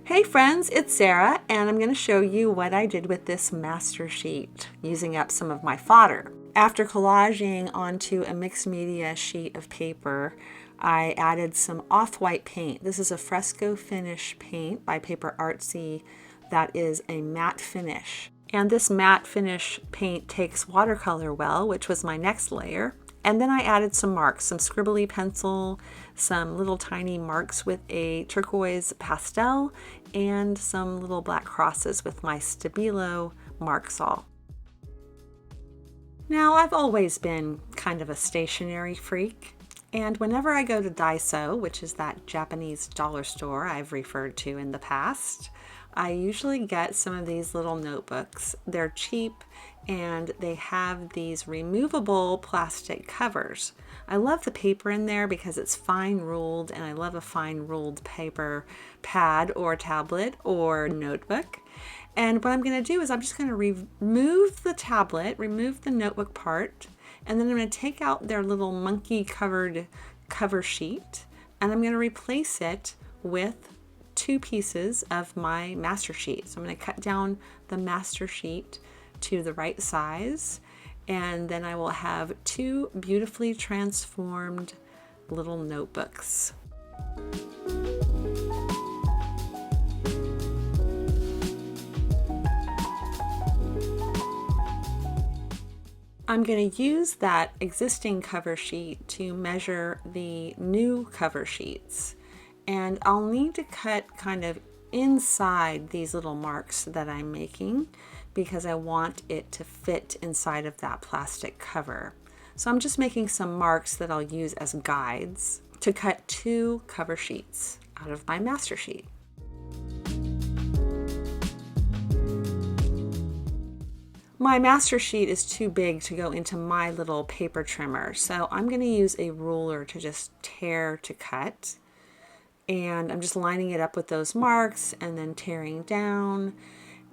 Hey friends, it's Sarah, and I'm going to show you what I did with this master sheet using up some of my fodder. After collaging onto a mixed media sheet of paper, I added some off-white paint. This is a fresco finish paint by Paper Artsy that is a matte finish. And this matte finish paint takes watercolor well, which was my next layer. And then I added some marks, some scribbly pencil, some little tiny marks with a turquoise pastel, and some little black crosses with my Stabilo mark saw. Now, I've always been kind of a stationery freak, and whenever I go to Daiso, which is that Japanese dollar store I've referred to in the past, I usually get some of these little notebooks. They're cheap and they have these removable plastic covers. I love the paper in there because it's fine ruled, and I love a fine ruled paper pad or tablet or notebook. And what I'm going to do is I'm just going to remove the tablet, remove the notebook part, and then I'm going to take out their little monkey covered cover sheet, and I'm going to replace it with two pieces of my master sheet. So I'm going to cut down the master sheet to the right size, and then I will have two beautifully transformed little notebooks. I'm going to use that existing cover sheet to measure the new cover sheets. And I'll need to cut kind of inside these little marks that I'm making because I want it to fit inside of that plastic cover. So I'm just making some marks that I'll use as guides to cut two cover sheets out of my master sheet. My master sheet is too big to go into my little paper trimmer, so I'm going to use a ruler to just tear to cut. And I'm just lining it up with those marks and then tearing down.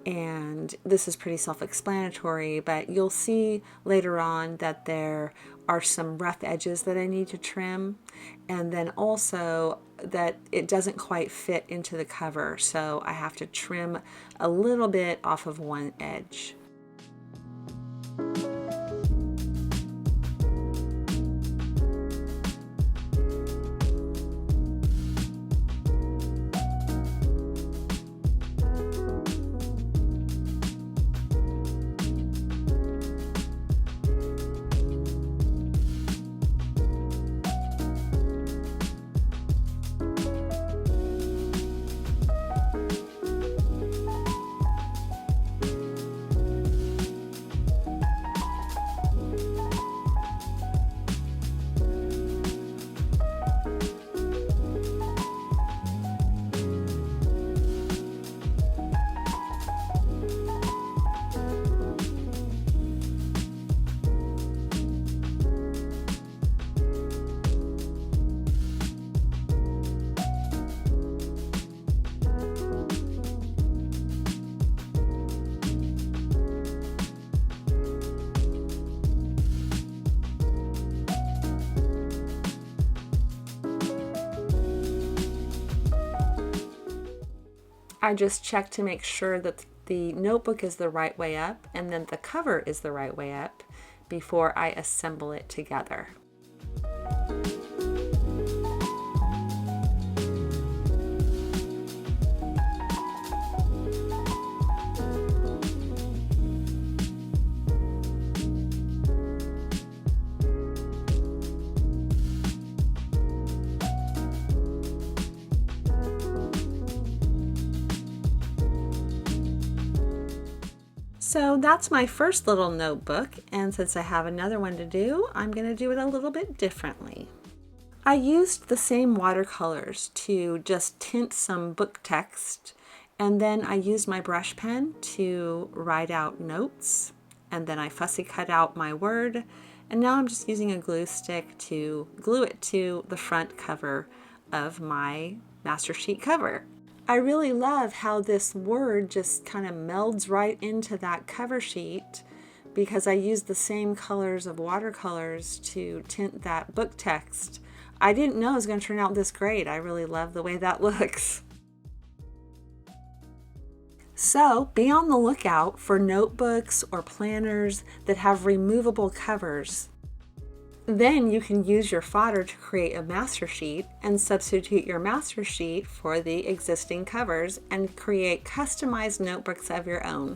And this is pretty self-explanatory, but you'll see later on that there are some rough edges that I need to trim, and then also that it doesn't quite fit into the cover, so I have to trim a little bit off of one edge. I just check to make sure that the notebook is the right way up and then the cover is the right way up before I assemble it together. So that's my first little notebook, and since I have another one to do, I'm going to do it a little bit differently. I used the same watercolors to just tint some book text, and then I used my brush pen to write out notes, and then I fussy cut out my word, and now I'm just using a glue stick to glue it to the front cover of my master sheet cover. I really love how this word just kind of melds right into that cover sheet because I used the same colors of watercolors to tint that book text. I didn't know it was going to turn out this great. I really love the way that looks. So be on the lookout for notebooks or planners that have removable covers. Then you can use your fodder to create a master sheet and substitute your master sheet for the existing covers and create customized notebooks of your own.